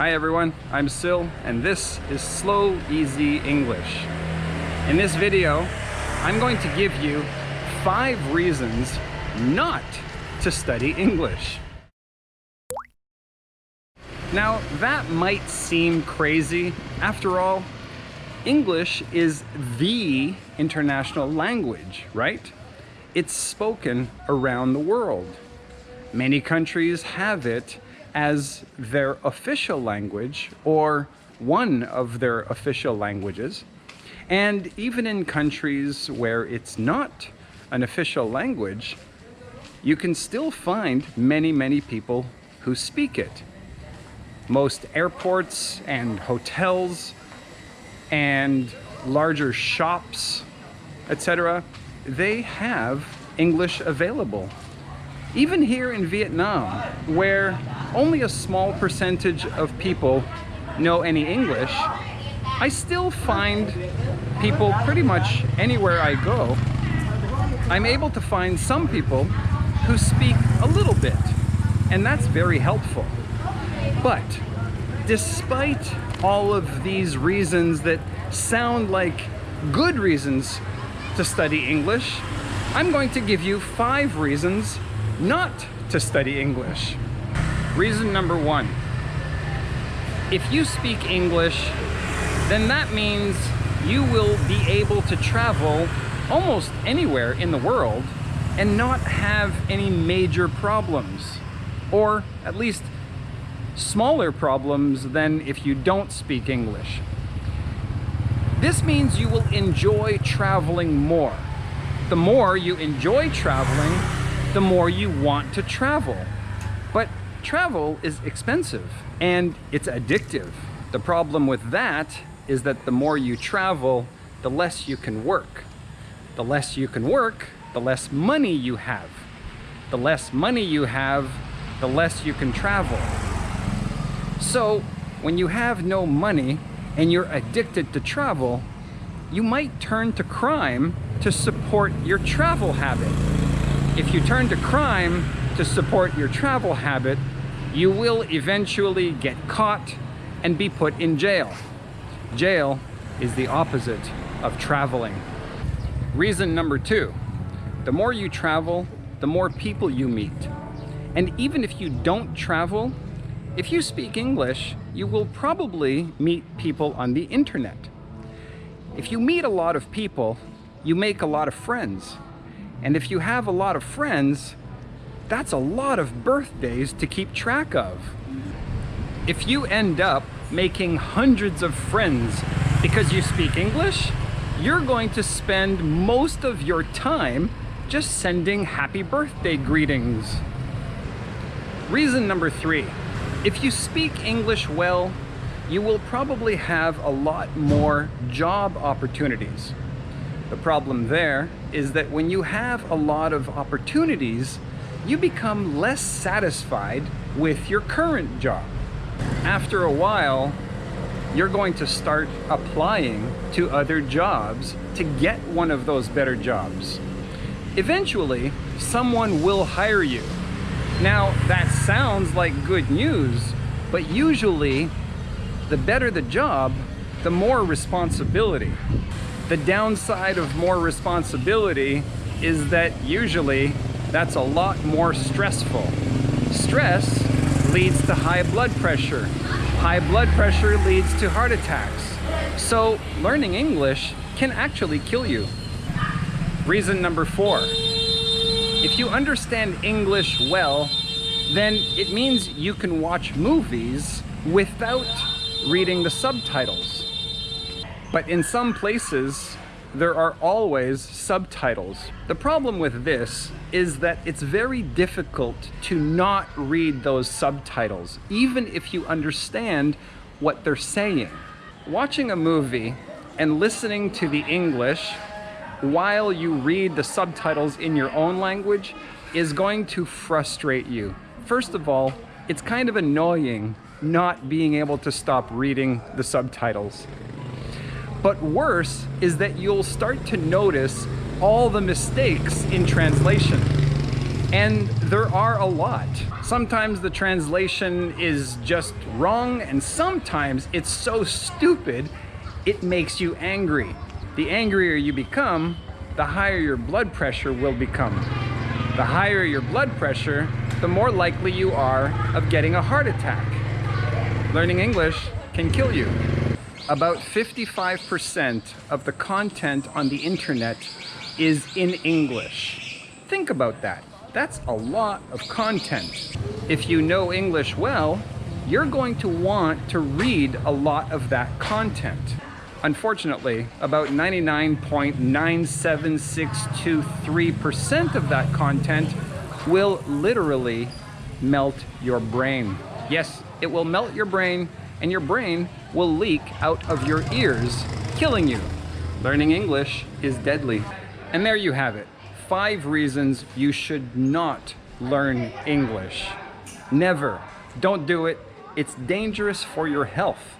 Hi everyone, I'm Sil, and this is Slow Easy English. In this video, I'm going to give you 5 reasons not to study English. Now, that might seem crazy. After all, English is the international language, right? It's spoken around the world. Many countries have it as their official language or one of their official languages. And even in countries where it's not an official language, you can still find many people who speak it. Most airports and hotels and larger shops, etc., they have English available. Even here in Vietnam, where only a small percentage of people know any English, I still find people pretty much anywhere I go. I'm able to find some people who speak a little bit, and that's very helpful. But despite all of these reasons that sound like good reasons to study English, I'm going to give you 5 reasons not to study English. Reason number 1. If you speak English, then that means you will be able to travel almost anywhere in the world and not have any major problems, or at least smaller problems than if you don't speak English. This means you will enjoy traveling more. The more you enjoy traveling, the more you want to travel. But travel is expensive and it's addictive. The problem with that is that the more you travel, the less you can work. The less you can work, the less money you have. The less money you have, the less you can travel. So when you have no money and you're addicted to travel, you might turn to crime to support your travel habit. If you turn to crime to support your travel habit, you will eventually get caught and be put in jail. Jail is the opposite of traveling. Reason number 2, the more you travel, the more people you meet. And even if you don't travel, if you speak English, you will probably meet people on the internet. If you meet a lot of people, you make a lot of friends. And if you have a lot of friends, that's a lot of birthdays to keep track of. If you end up making hundreds of friends because you speak English, you're going to spend most of your time just sending happy birthday greetings. Reason number 3, if you speak English well, you will probably have a lot more job opportunities. The problem there is that when you have a lot of opportunities, you become less satisfied with your current job. After a while, you're going to start applying to other jobs to get one of those better jobs. Eventually, someone will hire you. Now, that sounds like good news, but usually, the better the job, the more responsibility. The downside of more responsibility is that usually that's a lot more stressful. Stress leads to high blood pressure. High blood pressure leads to heart attacks. So learning English can actually kill you. Reason number 4. If you understand English well, then it means you can watch movies without reading the subtitles. But in some places, there are always subtitles. The problem with this is that it's very difficult to not read those subtitles, even if you understand what they're saying. Watching a movie and listening to the English while you read the subtitles in your own language is going to frustrate you. First of all, it's kind of annoying not being able to stop reading the subtitles. But worse is that you'll start to notice all the mistakes in translation. And there are a lot. Sometimes the translation is just wrong, and sometimes it's so stupid it makes you angry. The angrier you become, the higher your blood pressure will become. The higher your blood pressure, the more likely you are of getting a heart attack. Learning English can kill you. About 55% of the content on the internet is in English. Think about that. That's a lot of content. If you know English well, you're going to want to read a lot of that content. Unfortunately, about 99.97623% of that content will literally melt your brain. Yes, it will melt your brain, and your brain will leak out of your ears, killing you. Learning English is deadly. And there you have it. 5 reasons you should not learn English. Never. Don't do it. It's dangerous for your health.